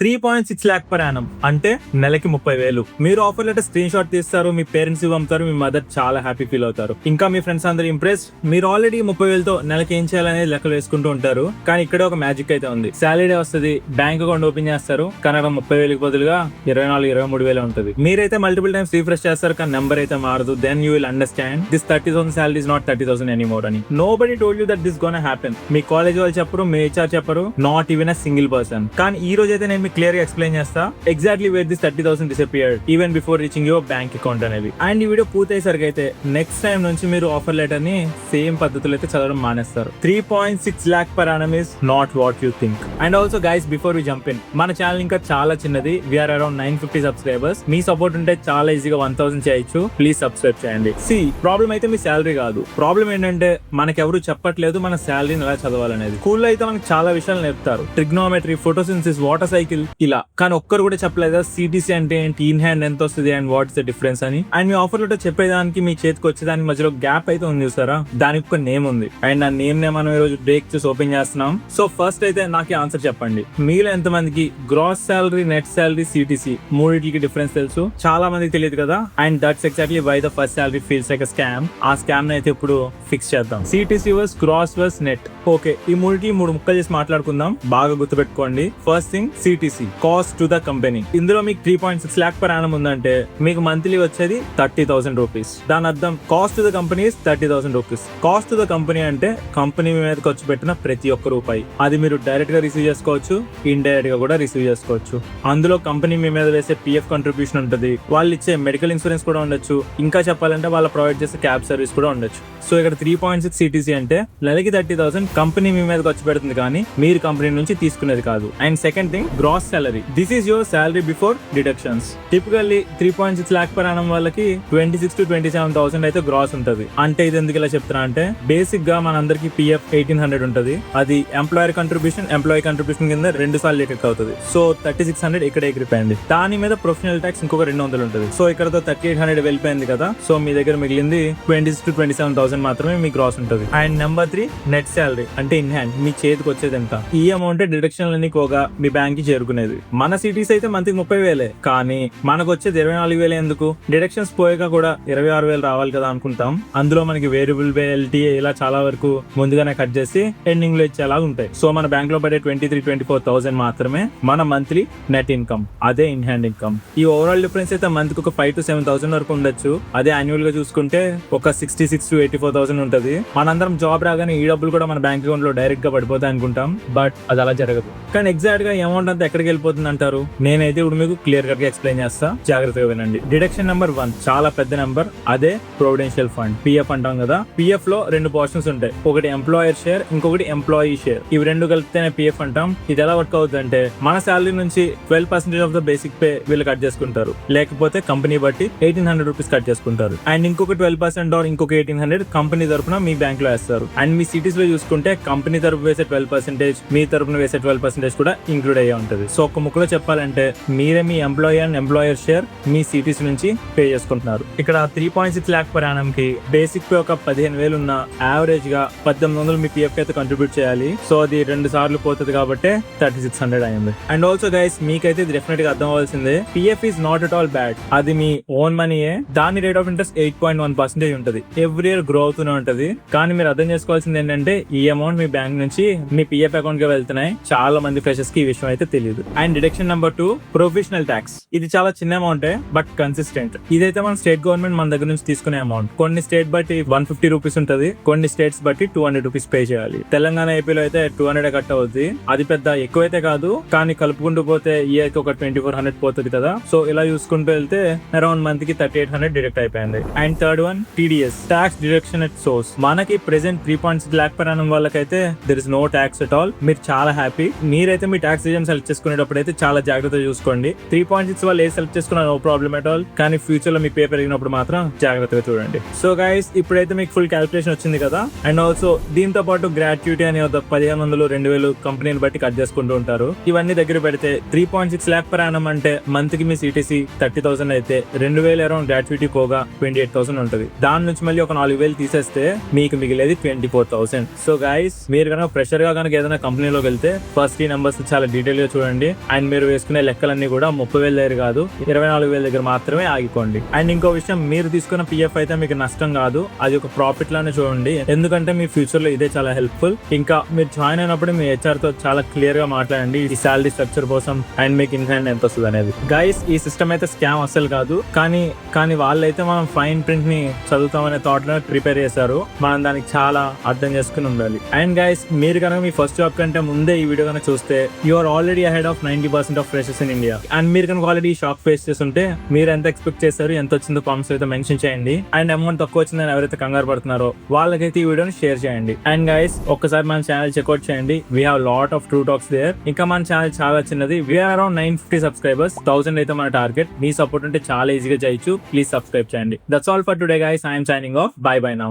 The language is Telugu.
3.6 lakh per annum అంటే నెలకి 30,000. మీరు ఆఫర్ లెటర్ స్క్రీన్ షాట్ తీస్తారు, మీ పేరెంట్స్ కి పంపుతారు, మీ మదర్ చాలా హ్యాపీ ఫీల్ అవుతారు. ఇంకా మీ ఫ్రెండ్స్ అందరూ ఇంప్రెస్. మీరు ఆల్రెడీ 30,000తో నెలకి ఏం చేయాలనేది లెక్కలు వేసుకుంటూ ఉంటారు. కానీ ఇక్కడ ఒక మ్యాజిక్ అయితే ఉంది. సాలరీ వస్తుంది, బ్యాంక్ అకౌంట్ ఓపెన్ చేస్తారు, కానీ 30,000కి బదులుగా 24-23,000 ఉంటుంది. మీరైతే మల్టిపుల్ టైమ్స్ రీఫ్రెష్ చేస్తారు, కానీ నెంబర్ అయితే మారదు. Then you will understand this 30,000 salary is not 30,000 anymore అని. Nobody told you that this gonna happen. మీ కాలేజ్ వాళ్ళు చెప్పరు, మీ హెచ్ఆర్ చెప్పరు, not even a single person. కానీ ఈ రోజు అయితే నేను మీకు క్లియర్ గా ఎక్స్ప్లెయిన్ చేస్తా exactly where this 30,000 disappeared even before reaching your bank account అనేది. అండ్ ఈ వీడియో పూర్తయ్యేసరికి అయితే నెక్స్ట్ టైం నుంచి మీరు ఆఫర్ లెటర్ ని సేమ్ పద్ధతిలో అయితే చదవడం మానేస్తారు. 3.6 lakh per annum is not what you think. And also guys, before we jump in, మన ఛానల్ ఇంకా చాలా చిన్నది. We are around 950 subscribers. Me support ఉంటే చాలా ఈజీగా 1000 చేయొచ్చు. ప్లీజ్ సబ్స్క్రైబ్ చేయండి. ప్రాబ్లం అయితే మీ శాలరీ కాదు. ప్రాబ్లం ఏంటంటే మనకెవరు చెప్పట్లేదు మన శాలరీని ఎలా చదవాలనేది. స్కూల్లో అయితే మనకు చాలా విషయాలు నేర్పుతారు, ట్రిగ్నోమెట్రీ, ఫోటోసింథసిస్, వాటర్ సైకిల్ ఇలా. కానీ ఒక్కరు కూడా చెప్పలేదు సిటీసీ అంటే ఏంటి, ఇన్ హ్యాండ్ ఎంత వస్తుంది అండ్ వాట్స్ ద డిఫరెన్స్ అని. అండ్ మీ ఆఫర్ లెటర్ చెప్పేదానికి మీ చేతికి వచ్చేదానికి మధ్యలో గ్యాప్ అయితే ఉంది చూసారా, దానికి ఒక నేమ్ ఉంది. అండ్ ఆ నేమ్ నే మనం ఈ రోజు బ్రేక్ చేసి ఓపెన్ చేస్తున్నాం. సో ఫస్ట్ అయితే నాకు ఆన్సర్ చెప్పండి. మీలో ఎంత మందికి gross salary, net salary, CTC మూడింటికి డిఫరెన్స్ తెలుసు? చాలా మందికి తెలియదు కదా. And that's exactly why the first salary feels like a scam. ఆ స్కామ్ అయితే ఇప్పుడు ఫిక్స్ చేద్దాం. CTC versus gross versus net. Okay, ఈ మూడింటికి 3 ముక్కలు చేసి మాట్లాడుకుందాం. బాగా గుర్తుపెట్టుకోండి. First thing CTC, cost to the company. ఇందులో మీకు 3.6 lakh per annum ఉందంటే మీకు మంత్లీ వచ్చేది 30,000 రూపీస్. దాని అర్థం cost to the company is 30,000 rupees. Cost to the company అంటే కంపెనీ మీద ఖర్చు పెట్టిన ప్రతి ఒక్క రూపాయి. అది మీరు డైరెక్ట్ గా రిసీవ్ చేసుకోవచ్చు, ఇండైరెక్ట్ గా కూడా రిసీవ్ చేసుకోవచ్చు. అందులో కంపెనీ మీ మీద వేసే పిఎఫ్ కంట్రిబ్యూషన్ ఉంటుంది, వాళ్ళు ఇచ్చే మెడికల్ ఇన్సూరెన్స్ కూడా ఉండొచ్చు, ఇంకా చెప్పాలంటే వాళ్ళు ప్రొవైడ్ చేసే క్యాబ్ సర్వీస్ కూడా ఉండొచ్చు. సో ఇక్కడ 3.6 సిటీసీ అంటే నెలకి 30,000 కంపెనీ మీ మీద ఖర్చు పెడుతుంది, కానీ మీరు కంపెనీ నుంచి తీసుకునేది కాదు. And second thing gross salary. This is your salary before deductions. Typically 3.6 lakh per annum వాళ్ళకి 26 to 27,000 అయితే గ్రాస్ ఉంటుంది. అంటే ఇది ఎందుకు ఇలా చెప్తున్నా అంటే బేసిక్ గా మనందరికి పిఎఫ్ 1,800 ఉంటుంది. అది ఎంప్లాయర్ కంట్రిబ్యూషన్, ఎంప్లాయీ కంట్రిబ్యూషన్ కింద 2 సార్లు ఎక్కి అవుతుంది. సో 3,600 ఇక్కడ ఎగిరిపోయింది. దాని మీద ప్రొఫెషనల్ ట్యాక్స్ ఇంకొక 200 ఉంటుంది. సో ఇక్కడతో 3,800 వెళ్ళిపోయింది కదా. సో మీ దగ్గర మిగిలింది 26 to 27,000 మాత్రమే మీ గ్రాస్ ఉంటుంది. అండ్ నెంబర్ 3 నెట్ సాలరీ అంటే ఇన్ హ్యాండ్ మీ చేతికి వచ్చేది ఎంత. ఈ అమౌంట్ డిడక్షన్లన్నీ పోగా మీ బ్యాంక్ కి చేరుకునేది. మన సిటీస్ అయితే మంత్కి 30,000, కానీ మనకు వచ్చేది 24,000 ఎందుకు? డిడక్షన్స్ పోయాక కూడా 26,000 రావాలి కదా అనుకుంటాం. అందులో మనకి వేరియబుల్ పే, ఎల్టీఏ ఇలా చాలా వరకు ముందుగానే కట్ చేసి ఎండింగ్ లో ఇచ్చేలాగా ఉంటాయి. సో మన బ్యాంక్ లో పడే 23-24,000 మాత్రమే మన మంత్లీ నెట్ ఇన్కమ్. అదే ఇన్ హ్యాండ్ ఇన్కమ్. ఈ ఓవరాల్ డిఫరెన్స్ అయితే మంత్ ఒక 5 to 7,000 వరకు ఉండొచ్చు. అదే యాన్యువల్ గా చూసుకుంటే ఒక 66 to 84,000 ఉంటుంది. మనందరం జాబ్ రాగానే ఈ డబ్బులు కూడా మన బ్యాంక్ అకౌంట్ లో డైరెక్ట్ గా పడిపోతాయి అనుకుంటాం, బట్ అది అలా జరగదు. కానీ ఎగ్జాక్ట్ గా అమౌంట్ అంతా ఎక్కడికి వెళ్ళిపోతుంది అంటారు? నేనైతే ఇప్పుడు మీకు క్లియర్ గా ఎక్స్ప్లెయిన్ చేస్తా, జాగ్రత్తగా వినండి. డిడక్షన్ నెంబర్ 1 చాలా పెద్ద నెంబర్. అదే ప్రొవిడెన్షియల్ ఫండ్, పిఎఫ్ అంటాం కదా. పిఎఫ్ లో 2 పోర్షన్స్ ఉంటాయి, ఒకటి ఎంప్లాయర్ షేర్, ఇంకొకటి ఎంప్లాయీ షేర్. ఇవి 2 కలిపితేనే పిఎఫ్ అంటాం. ఇది ఎలా వర్క్ అవుతుంది అంటే మన శాలరీ నుంచి 12% ఆఫ్ ద బేసిక్ పే వీళ్ళు కట్ చేసుకుంటారు, లేకపోతే కంపెనీ బట్టి 1,800 రూపీస్ కట్ చేసుకుంటారు. అండ్ ఇంకొక 12% ఆర్ ఇంకొక 1,800 కంపెనీ తరపున మీ బ్యాంక్ లో వేస్తారు. అండ్ మీ సిటీస్ లో చూసుకుంటే కంపెనీ తరపు వేసే 12%, మీ తరపున వేసే 12% కూడా ఇంక్లూడ్ అయ్యే ఉంటుంది. సో ఒక ముక్కలో చెప్పాలంటే మీరే మీ ఎంప్లాయీ అండ్ ఎంప్లాయర్ షేర్ మీ సిటీస్ నుంచి పే చేసుకుంటున్నారు. ఇక్కడ 3.6 lakh per annum కి బేసిక్ పే ఒక 15,000 ఉన్న యావరేజ్ గా 1,800 మీ పిఎఫ్ అయితే కంట్రిబ్యూట్ చేయాలి. సో అది 2 సార్లు పోతుంది కాబట్టి 3,600 అయింది. అండ్ ఆల్సో గైస్, మీకైతే డెఫినెట్ గా అర్థం అవ్వాల్సిందే, PF is not at all bad. అది మీ ఓన్ మనీయే. దాని రేట్ ఆఫ్ ఇంట్రెస్ట్ 8.1% ఉంటుంది. ఎవ్రీ ఇయర్ గ్రో అవుతూనే ఉంటుంది. కానీ మీరు అర్థం చేసుకోవాల్సింది ఏంటంటే ఈ అమౌంట్ మీ బ్యాంక్ నుంచి మీ పిఎఫ్ అకౌంట్ కి వెళ్తున్నాయి. చాలా మంది ఫ్రెషర్స్ కి ఈ విషయం అయితే తెలియదు. And deduction number 2 professional tax. ఇది చాలా చిన్న అమౌంట్ బట్ కన్సిస్టెంట్. ఇదైతే మన స్టేట్ గవర్నమెంట్ మన దగ్గర నుంచి తీసుకునే అమౌంట్. కొన్ని స్టేట్ బట్టి 150 రూపీస్ ఉంటుంది, కొన్ని స్టేట్స్ బట్టి 200 రూపీస్ పే చేయాలి. తెలంగాణ, ఏపీలో అయితే 200 కట్ అవుతుంది. అది పెద్ద ఎక్కువైతే కాదు, కానీ కలుపుకుంటూ పోతే ఇయర్ కి ఒక 2,400 పోతుంది కదా. సో ఇలా చూసుకుంటూ వెళ్తే అరౌండ్ మంత్ కి 3,800 డిడక్ట్ అయిపోయింది. And third one TDS, tax deduction at source. మనకి ప్రెసెంట్ 3.6 lakh per annum వాళ్ళకైతే there is no tax at all. మీరు చాలా హ్యాపీ. మీరైతే మీ ట్యాక్స్ రిజన్ సెలెక్ట్ చేసుకునేటప్పుడు అయితే చాలా జాగ్రత్తగా చూసుకోండి. 3.6 వాళ్ళు ఏ సెలెక్ట్ చేసుకున్నా నో ప్రాబ్లం ఎట్ ఆల్, కానీ ఫ్యూచర్ లో మీ పే పెరిగినప్పుడు మాత్రం జాగ్రత్తగా చూడండి. సో గైస్, ఇప్పుడైతే మీకు ఫుల్ క్యాలిక్యులేషన్ వచ్చింది కదా. అండ్ ఆల్సో దీంతో పాటు గ్రాట్యుటీ అనే 1,500, 2,000 కంపెనీని బట్టి కట్ చేసుకుంటూ ఉంటారు. ఇవన్నీ దగ్గర పెడితే 3.6 lakh per annum అంటే మంత్ కి మీ సిటీసీ 30,000 అయితే 2,000 అరౌండ్ గ్రాట్యుటీ పోగా 28,000 ఉంటుంది. దాని నుంచి మళ్ళీ ఒక 4,000 తీసేస్తే మీకు మిగిలేది 24,000. సో గైస్ మీరు కనుక ఫ్రెషర్ గా కనుక ఏదైనా కంపెనీలోకి వెళ్తే ఫస్ట్ ఈ నెంబర్స్ చాలా డీటెయిల్ గా చూడండి. అండ్ మీరు వేసుకునే లెక్కలన్నీ కూడా 30,000 దగ్గర కాదు 24,000 దగ్గర మాత్రమే ఆగిపోండి. అండ్ ఇంకో విషయం, మీరు తీసుకున్న పిఎఫ్ అయితే మీకు నష్టం కాదు, అది ఒక ప్రాఫిట్ లానే చూడండి. ఎందుకంటే మీ ఫ్యూచర్ లో ఇదే చాలా హెల్ప్ఫుల్. ఇంకా మీరు జాయిన్ అయినప్పుడు మీ హెచ్ఆర్ తో చాలా క్లియర్ గా మాట్లాడండి ఈ సాలరీ స్ట్రక్చర్ కోసం అండ్ మీకు ఇన్ హ్యాండ్ ఎంత వస్తుంది అనేది. గైస్ ఈ సిస్టమ్ అయితే స్కామ్ అసలు కాదు, కానీ వాళ్ళైతే మనం ఫైన్ ప్రింట్ ని చదువుతామనే థాట్ లో ప్రిపేర్ చేశారు. మనం దానికి చాలా అర్థం చేసుకుని ఉండాలి. అండ్ గైస్ మీరు కనుక మీ ఫస్ట్ జాబ్ కంటే ముందే ఈ వీడియో కనుక చూస్తే you are already ahead of 90% of freshers in India. And మీరు కనుక ఆల్రెడీ షాక్ ఫేస్ చేస్తుంటే మీరు ఎంత ఎక్స్పెక్ట్ చేస్తారు, ఎంత వచ్చిందో కామెంట్స్ అయితే మెన్షన్ చేయండి. అండ్ అమౌంట్ తక్కువ వచ్చిందని ఎవరైతే కంగారు పడుతున్నారో వాళ్ళకైతే ఈ వీడియోని షేర్ చేయండి. అండ్ గైస్ ఒక్కసారి మన ఛానల్ చెక్అౌట్ చేయండి. We have lot of true talks there. ఇంకా మన ఛానల్ చాలా చిన్నది, వీఆర్ అరౌండ్ 950 సబ్స్క్రైబర్స్. 1000 అయితే మన టార్గెట్. మీ సపోర్ట్ ఉంటే చాలా ఈజీగా చేయొచ్చు. ప్లీజ్ సబ్స్క్రైబ్ చేయండి. That's all for today guys. I'm signing off. By by now.